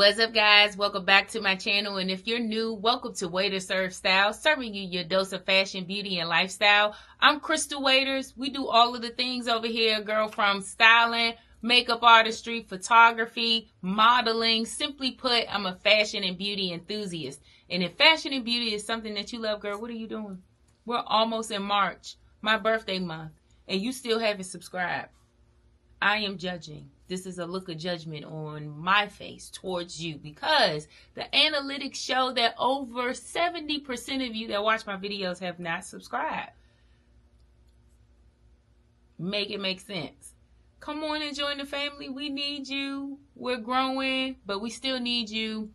What's up, guys? Welcome back to my channel, and if you're new, welcome to Waiter Serve Style, serving you your dose of fashion, beauty, and lifestyle. I'm Crystal Waiters. We do all of the things over here, girl, from styling, makeup artistry, photography, modeling. Simply put, I'm a fashion and beauty enthusiast. And if fashion and beauty is something that you love, girl, what are you doing? We're almost in March, my birthday month, and you still haven't subscribed. I am judging. This is a look of judgment on my face towards you because the analytics show that over 70% of you that watch my videos have not subscribed. Make it make sense. Come on and join the family. We need you. We're growing, but we still need you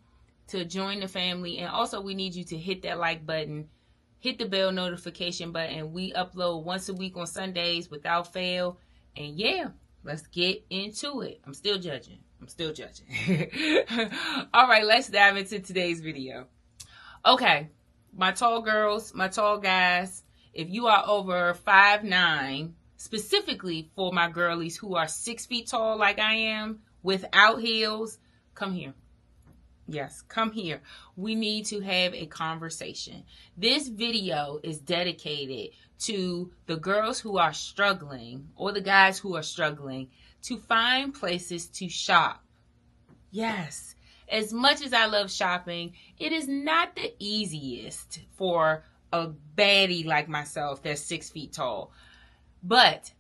to join the family. And also we need you to hit that like button, hit the bell notification button. We upload once a week on Sundays without fail. And yeah. Let's get into it. I'm still judging. All right, let's dive into today's video. Okay, my tall girls, my tall guys, if you are over 5'9", specifically for my girlies who are 6 feet tall like I am, without heels, come here. Yes, come here. We need to have a conversation. This video is dedicated to the girls who are struggling or the guys who are struggling to find places to shop. Yes, as much as I love shopping, it is not the easiest for a baddie like myself that's 6 feet tall. But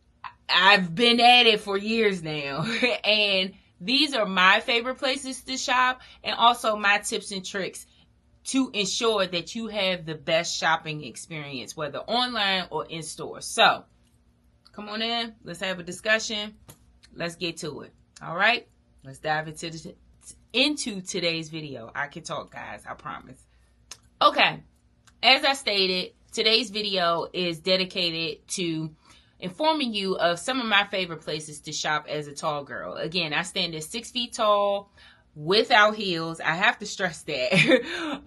I've been at it for years now, and these are my favorite places to shop and also my tips and tricks to ensure that you have the best shopping experience, whether online or in store. So, come on in. Let's have a discussion. Let's get to it. All right? Let's dive into today's video. I can talk, guys. I promise. Okay. As I stated, today's video is dedicated to informing you of some of my favorite places to shop as a tall girl. Again, I stand at 6 feet tall without heels. I have to stress that.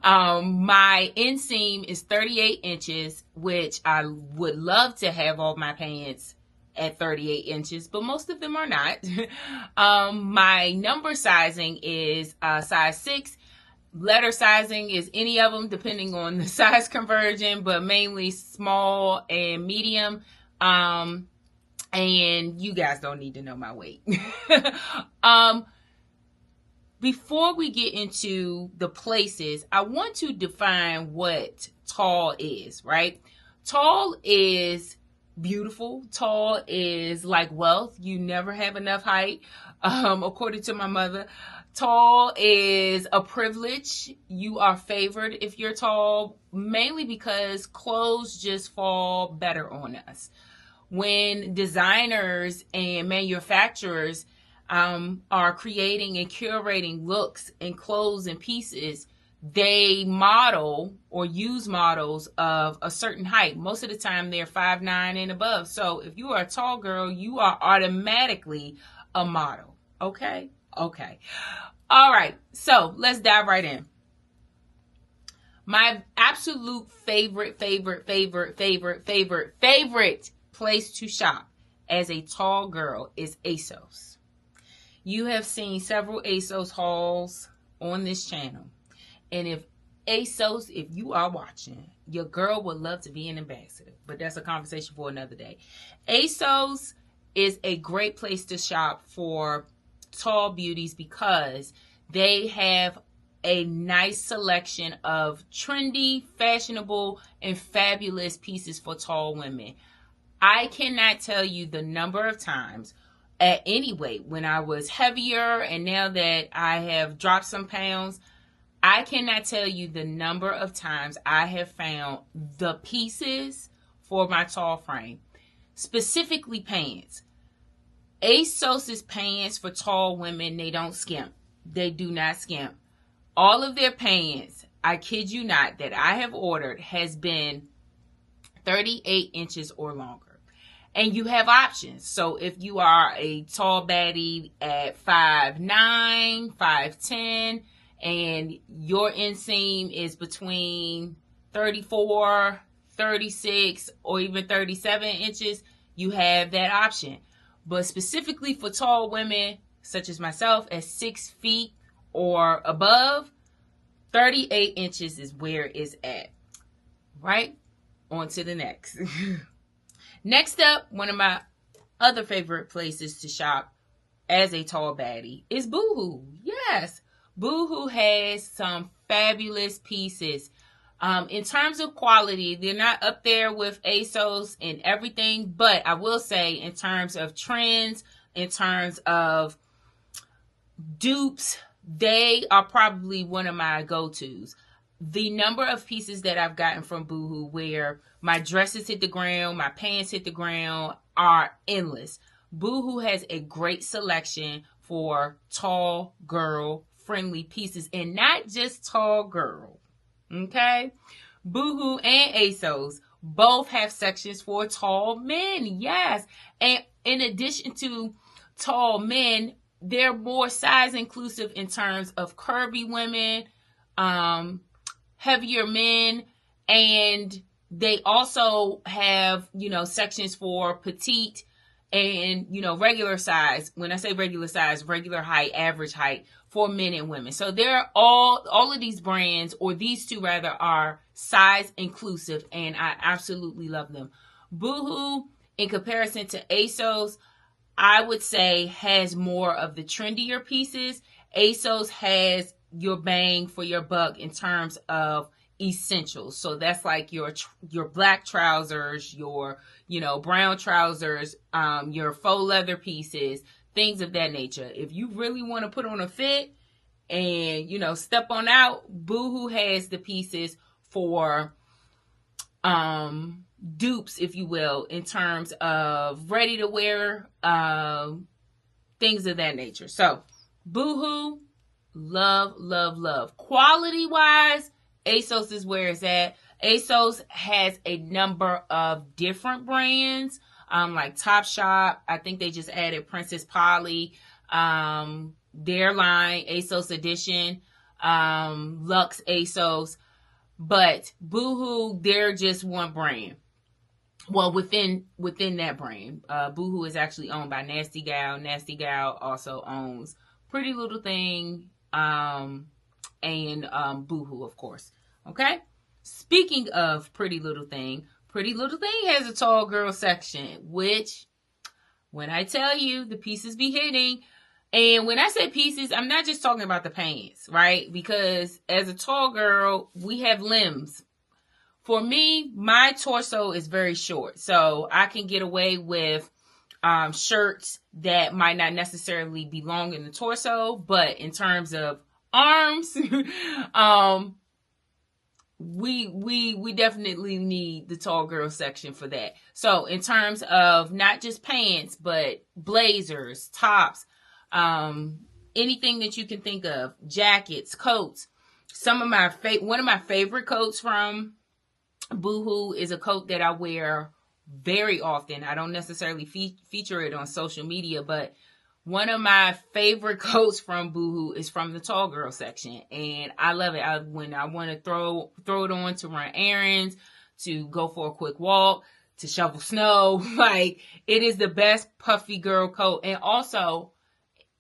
My inseam is 38 inches, which I would love to have all my pants at 38 inches, but most of them are not. My number sizing is size 6. Letter sizing is any of them, depending on the size conversion, but mainly small and medium. And you guys don't need to know my weight. Before we get into the places, I want to define what tall is, right? Tall is beautiful. Tall is like wealth. You never have enough height, according to my mother. Tall is a privilege. You are favored if you're tall, mainly because clothes just fall better on us. When designers and manufacturers are creating and curating looks and clothes and pieces, they model or use models of a certain height. Most of the time they're 5'9" and above. So if you are a tall girl, you are automatically a model. Okay? Okay. All right. So let's dive right in. My absolute favorite place to shop as a tall girl is Asos. You have seen several Asos hauls on this channel. And if you are watching, your girl would love to be an ambassador. But that's a conversation for another day. Asos is a great place to shop for tall beauties because they have a nice selection of trendy, fashionable, and fabulous pieces for tall women. I cannot tell you the number of times at any weight when I was heavier and now that I have dropped some pounds, I cannot tell you the number of times I have found the pieces for my tall frame, specifically pants. Asos's pants for tall women, they don't skimp. They do not skimp. All of their pants, I kid you not, that I have ordered has been 38 inches or longer. And you have options. So if you are a tall baddie at 5'9", 5'10", and your inseam is between 34, 36, or even 37 inches, you have that option. But specifically for tall women, such as myself, at 6 feet or above, 38 inches is where it's at. Right? On to the next. Next up, one of my other favorite places to shop as a tall baddie is Boohoo. Yes, Boohoo has some fabulous pieces. In terms of quality, they're not up there with Asos and everything, but I will say in terms of trends, in terms of dupes, they are probably one of my go-tos. The number of pieces that I've gotten from Boohoo where my dresses hit the ground, my pants hit the ground are endless. Boohoo has a great selection for tall girl friendly pieces, and not just tall girl. Okay? Boohoo and Asos both have sections for tall men. Yes. And in addition to tall men, they're more size inclusive in terms of curvy women, heavier men, and they also have, sections for petite and, regular size. When I say regular size, regular height, average height for men and women. So they're all of these brands, or these two rather, are size inclusive, and I absolutely love them. Boohoo, in comparison to Asos, I would say has more of the trendier pieces. Asos has your bang for your buck in terms of essentials. So that's like your black trousers, your brown trousers, your faux leather pieces, things of that nature. If you really want to put on a fit and step on out, Boohoo has the pieces for dupes, if you will, in terms of ready to wear things of that nature. So Boohoo, love. Quality wise, Asos is where it's at. Asos has a number of different brands, like Topshop. I think they just added Princess Polly, their line, Asos Edition, Luxe Asos. But Boohoo, they're just one brand. Well, within that brand, Boohoo is actually owned by Nasty Gal. Nasty Gal also owns PrettyLittleThing, and Boohoo, of course. Okay? Speaking of PrettyLittleThing, PrettyLittleThing has a tall girl section, which, when I tell you, the pieces be hitting. And when I say pieces, I'm not just talking about the pants, right? Because as a tall girl, we have limbs. For me, my torso is very short, so I can get away with shirts that might not necessarily belong in the torso, but in terms of arms, we definitely need the tall girl section for that. So in terms of not just pants, but blazers, tops, anything that you can think of, jackets, coats. One of my favorite coats from Boohoo is a coat that I wear very often. I don't necessarily feature it on social media, but one of my favorite coats from Boohoo is from the tall girl section, and I love it. When I want to throw it on to run errands, to go for a quick walk, to shovel snow, like, it is the best puffy girl coat. And also,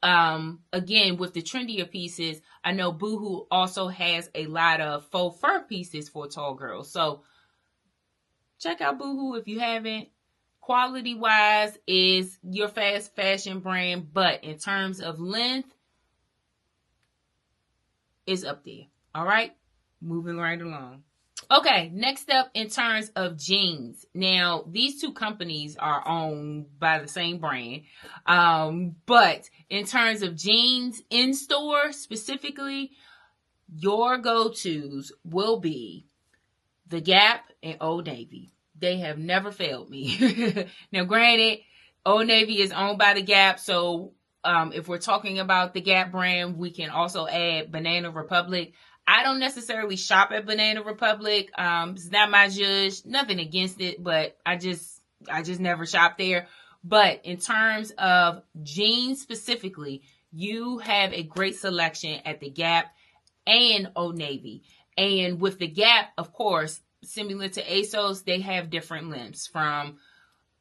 again, with the trendier pieces, I know Boohoo also has a lot of faux fur pieces for tall girls. So check out Boohoo if you haven't. Quality wise is your fast fashion brand, but in terms of length, it's up there. All right, moving right along. Okay, next up, in terms of jeans. Now, these two companies are owned by the same brand, but in terms of jeans in store specifically, your go-tos will be the Gap and Old Navy. They have never failed me. Now, granted, Old Navy is owned by the Gap, so if we're talking about the Gap brand, we can also add Banana Republic. I don't necessarily shop at Banana Republic. It's not my judge. Nothing against it, but I just never shop there. But in terms of jeans specifically, you have a great selection at the Gap and Old Navy. And with the Gap, of course, similar to Asos, they have different lengths from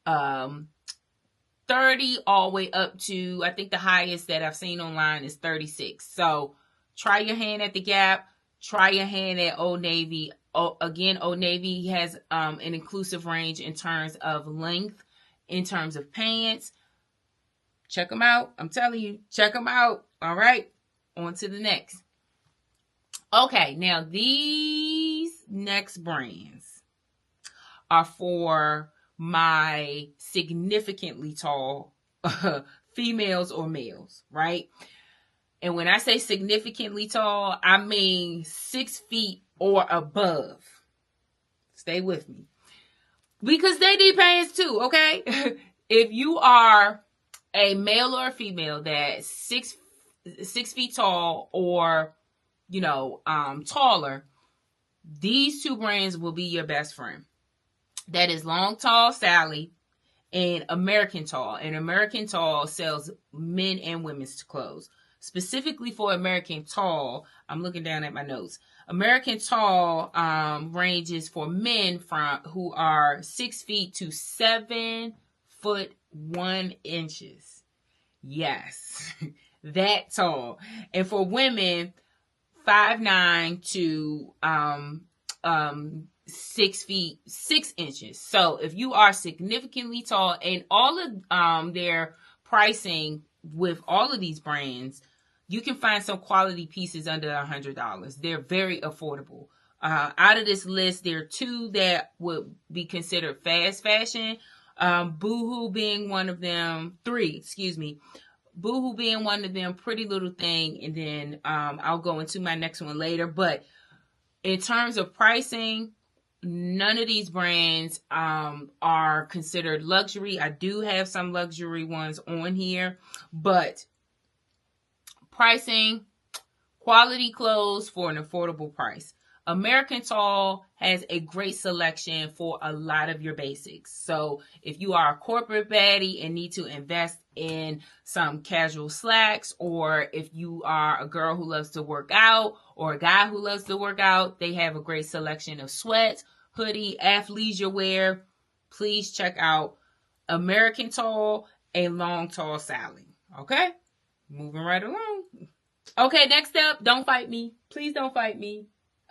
30 all the way up to, I think the highest that I've seen online is 36. So Try your hand at the Gap. Try your hand at Old Navy. Again, Old Navy has an inclusive range in terms of length, in terms of pants. Check them out. I'm telling you, check them out. All right, on to the next. Okay, now these next brands are for my significantly tall females or males, right? And when I say significantly tall, I mean 6 feet or above. Stay with me. Because they need pants too, okay? If you are a male or a female that's 6 feet tall or, you know, taller, these two brands will be your best friend. That is Long Tall Sally and American Tall. And American Tall sells men and women's clothes. Specifically for American Tall, I'm looking down at my notes. American Tall ranges for men from who are 6 feet to 7 foot 1 inches. Yes, that tall. And for women, 5'9" to 6 feet 6 inches. So if you are significantly tall, and all of their pricing with all of these brands, you can find some quality pieces under $100. They're very affordable. Out of this list, there are 2 that would be considered fast fashion. Boohoo being one of them. 3, excuse me. Boohoo being one of them, PrettyLittleThing, and then I'll go into my next one later. But in terms of pricing, none of these brands are considered luxury. I do have some luxury ones on here, but pricing, quality clothes for an affordable price. American Tall has a great selection for a lot of your basics. So if you are a corporate baddie and need to invest in some casual slacks, or if you are a girl who loves to work out or a guy who loves to work out, they have a great selection of sweats, hoodie, athleisure wear. Please check out American Tall and Long Tall Sally. Okay? Moving right along. Okay, next up, don't fight me. Please don't fight me.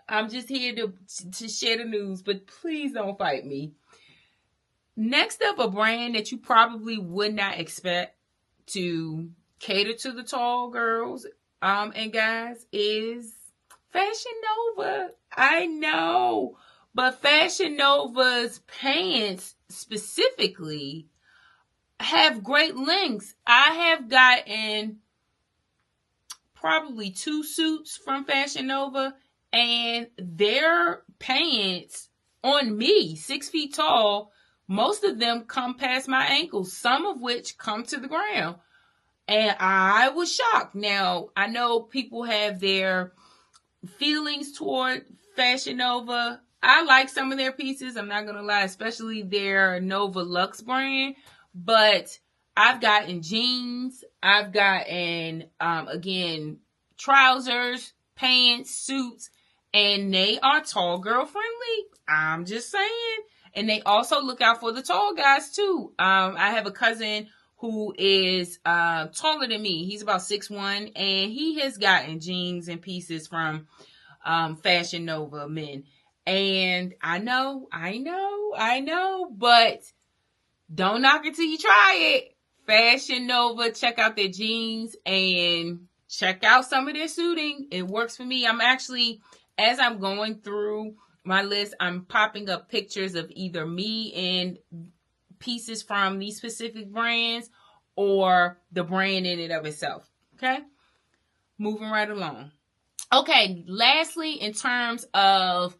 I'm just here to share the news, but please don't fight me. Next up, a brand that you probably would not expect to cater to the tall girls and guys is Fashion Nova. I know, but Fashion Nova's pants specifically have great lengths. I have gotten probably 2 suits from Fashion Nova, and their pants on me, 6 feet tall, most of them come past my ankles, some of which come to the ground. And I was shocked. Now, I know people have their feelings toward Fashion Nova. I like some of their pieces, I'm not going to lie, especially their Nova Luxe brand. But I've gotten jeans, I've gotten, again, trousers, pants, suits, and they are tall girl friendly. I'm just saying. And they also look out for the tall guys too. I have a cousin who is taller than me. He's about 6'1", and he has gotten jeans and pieces from Fashion Nova men. And I know, but don't knock it till you try it. Fashion Nova, check out their jeans and check out some of their suiting. It works for me. I'm actually, as I'm going through my list, I'm popping up pictures of either me and pieces from these specific brands or the brand in and of itself. Okay? Moving right along. Okay, lastly, in terms of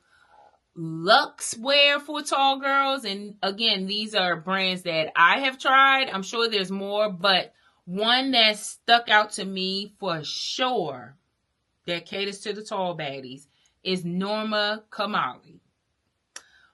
luxe wear for tall girls, and again, these are brands that I have tried. I'm sure there's more, but one that stuck out to me for sure that caters to the tall baddies is Norma Kamali.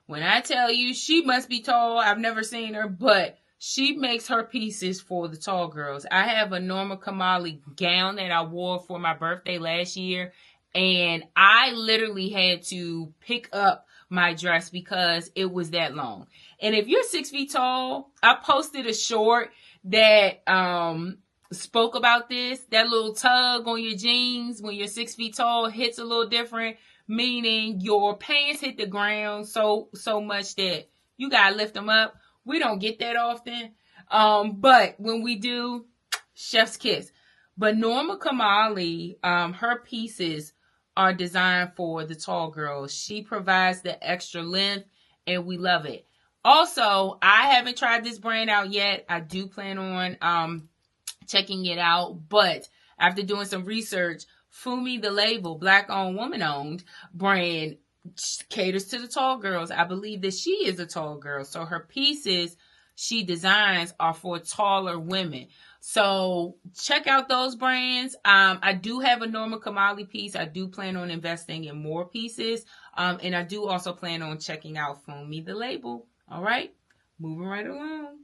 When I tell you she must be tall, I've never seen her, but she makes her pieces for the tall girls. I have a Norma Kamali gown that I wore for my birthday last year, and I literally had to pick up my dress because it was that long. And if you're 6 feet tall, I posted a short that spoke about this. That little tug on your jeans when you're 6 feet tall hits a little different, meaning your pants hit the ground so much that you gotta lift them up. We don't get that often, but when we do, chef's kiss. But Norma Kamali, her pieces are designed for the tall girls. She provides the extra length, and we love it. Also, I haven't tried this brand out yet. I do plan on checking it out, but after doing some research, Fumi the Label, Black-owned, woman-owned brand, caters to the tall girls. I believe that she is a tall girl, so her pieces she designs are for taller women. So check out those brands. I do have a Norma Kamali piece. I do plan on investing in more pieces, and I do also plan on checking out Fumi the Label. All right, moving right along.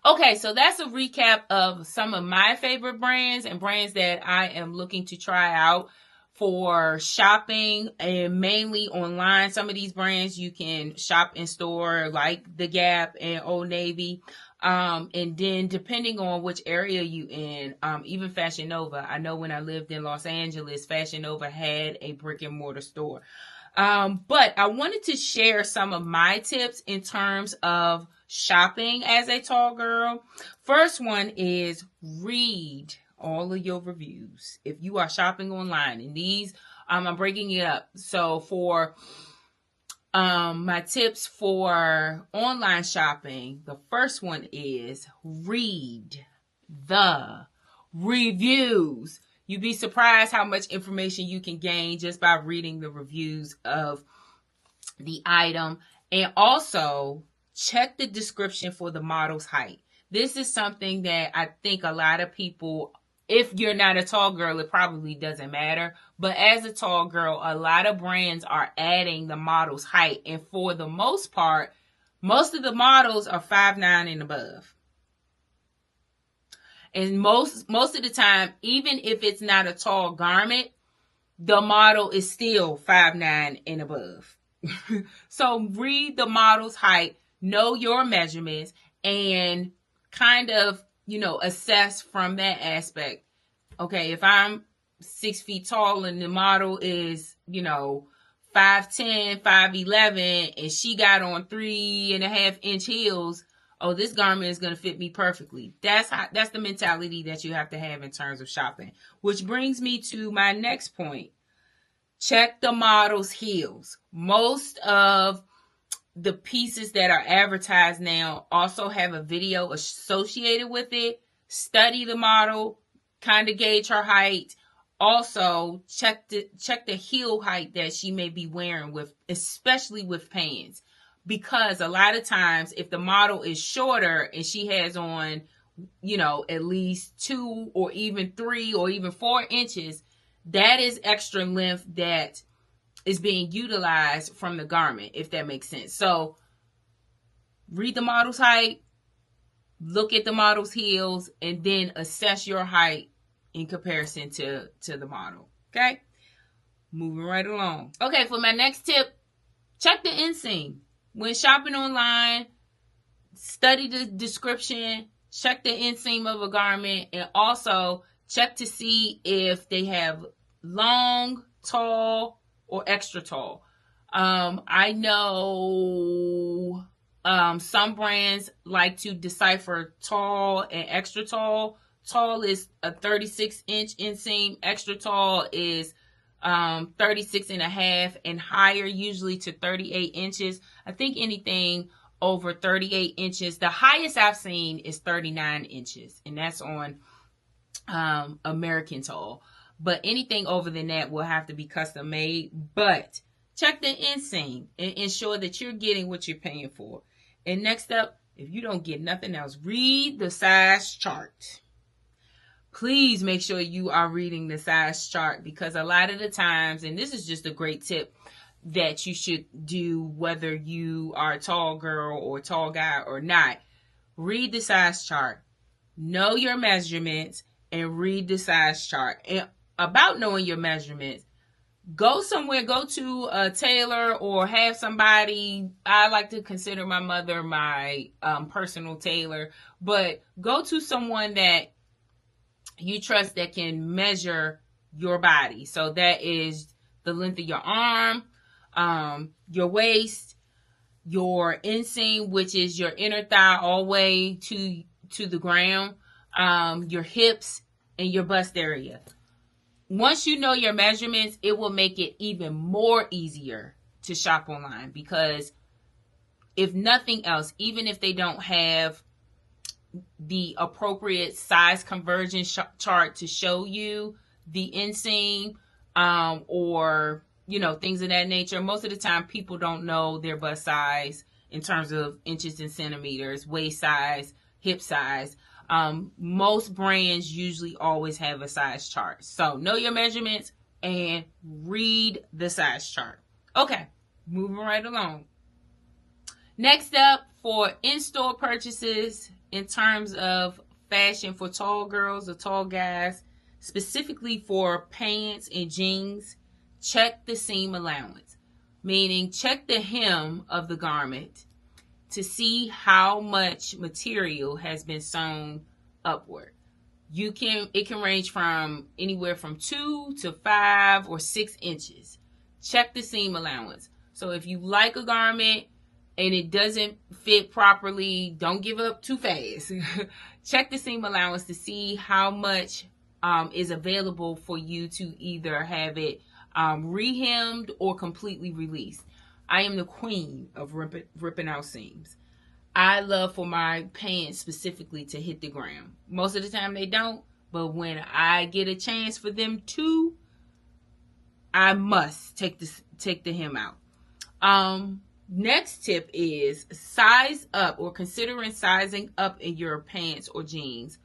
Okay, so that's a recap of some of my favorite brands and brands that I am looking to try out for shopping, and mainly online. Some of these brands you can shop in store, like The Gap and Old Navy. And then depending on which area you in, even Fashion Nova. I know when I lived in Los Angeles, Fashion Nova had a brick and mortar store. But I wanted to share some of my tips in terms of shopping as a tall girl. First one is read all of your reviews. If you are shopping online, and these, I'm breaking it up. So for my tips for online shopping, the first one is read the reviews. You'd be surprised how much information you can gain just by reading the reviews of the item. And also check the description for the model's height. This is something that I think a lot of people, if you're not a tall girl, it probably doesn't matter. But as a tall girl, a lot of brands are adding the model's height. And for the most part, most of the models are 5'9" and above. And most of the time, even if it's not a tall garment, the model is still 5'9" and above. So read the model's height, know your measurements, and kind of, assess from that aspect. Okay, if I'm 6 feet tall and the model is, 5'10", 5'11", and she got on 3.5-inch heels, oh, this garment is going to fit me perfectly. That's the mentality that you have to have in terms of shopping. Which brings me to my next point. Check the model's heels. Most of the pieces that are advertised now also have a video associated with it. Study the model, kind of gauge her height. Also, check the heel height that she may be wearing, with, especially with pants. Because a lot of times, if the model is shorter and she has on, at least 2 or even 3 or even 4 inches, that is extra length that is being utilized from the garment, if that makes sense. So read the model's height, look at the model's heels, and then assess your height in comparison to the model. Okay? Moving right along. Okay, for my next tip, check the inseam. When shopping online, study the description, check the inseam of a garment, and also check to see if they have long, tall, or extra tall. I know some brands like to decipher tall and extra tall. Tall is a 36-inch inseam. Extra tall is 36.5 and higher, usually to 38 inches. I think anything over 38 inches, the highest I've seen is 39 inches, and that's on American tall. But anything over than that will have to be custom made. But check the inseam and ensure that you're getting what you're paying for. And next up, if you don't get nothing else, read the size chart. Please make sure you are reading the size chart, because a lot of the times, and this is just a great tip that you should do whether you are a tall girl or a tall guy or not, read the size chart. Know your measurements and read the size chart. And about knowing your measurements, go somewhere, go to a tailor or have somebody. I like to consider my mother my personal tailor, but go to someone that you trust that can measure your body. So that is the length of your arm, your waist, your inseam, which is your inner thigh all the way to the ground, your hips, and your bust area. Once you know your measurements, it will make it even more easier to shop online, because if nothing else, even if they don't have the appropriate size conversion chart to show you the inseam, or things of that nature, most of the time people don't know their bust size in terms of inches and centimeters, waist size, hip size. Most brands usually always have a size chart. So know your measurements and read the size chart. Okay, moving right along. Next up, for in-store purchases in terms of fashion for tall girls or tall guys, specifically for pants and jeans, check the seam allowance, meaning check the hem of the garment to see how much material has been sewn upward. It can range from anywhere from 2 to 5 or 6 inches. Check the seam allowance. So if you like a garment and it doesn't fit properly, don't give up too fast. Check the seam allowance to see how much is available for you to either have it re-hemmed or completely released. I am the queen of ripping out seams. I love for my pants specifically to hit the ground. Most of the time they don't, but when I get a chance for them to, I must take the hem out. Next tip is size up, or considering sizing up in your pants or jeans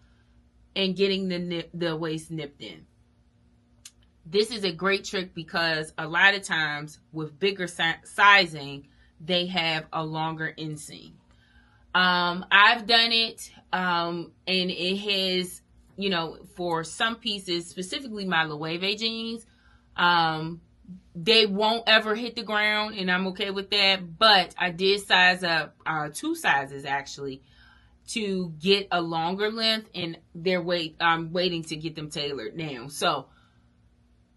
and getting the waist nipped in. This is a great trick because a lot of times with bigger sizing, they have a longer inseam. I've done it, and it has, for some pieces, specifically my Loewe jeans, they won't ever hit the ground, and I'm okay with that. But I did size up 2 sizes actually to get a longer length, and I'm waiting to get them tailored now. So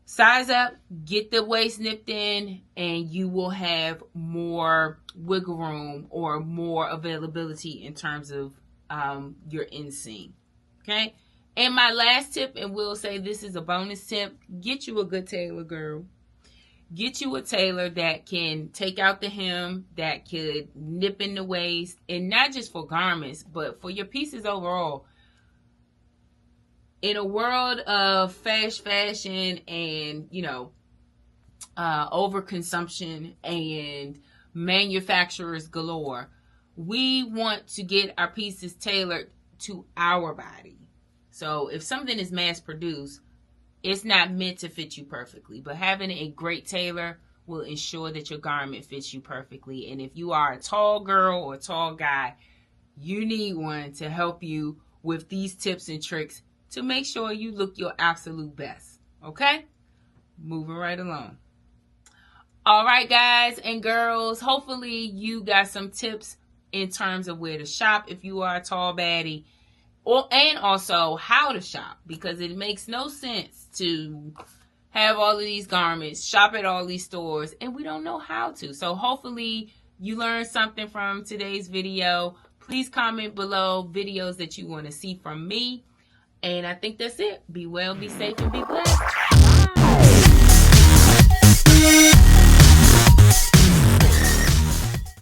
size up, get the waist nipped in, and you will have more wiggle room or more availability in terms of your inseam. Okay? And my last tip, and we'll say this is a bonus tip, get you a good tailor, girl. Get you a tailor that can take out the hem, that could nip in the waist, and not just for garments, but for your pieces overall. In a world of fast fashion and, overconsumption and manufacturers galore, we want to get our pieces tailored to our body. So if something is mass produced, it's not meant to fit you perfectly, but having a great tailor will ensure that your garment fits you perfectly. And if you are a tall girl or a tall guy, you need one to help you with these tips and tricks to make sure you look your absolute best. Okay? Moving right along. All right, guys and girls, hopefully you got some tips in terms of where to shop if you are a tall baddie, and also how to shop, because it makes no sense to have all of these garments, shop at all these stores, and we don't know how to. So hopefully you learned something from today's video. Please comment below videos that you want to see from me. And I think that's it. Be well, be safe, and be blessed.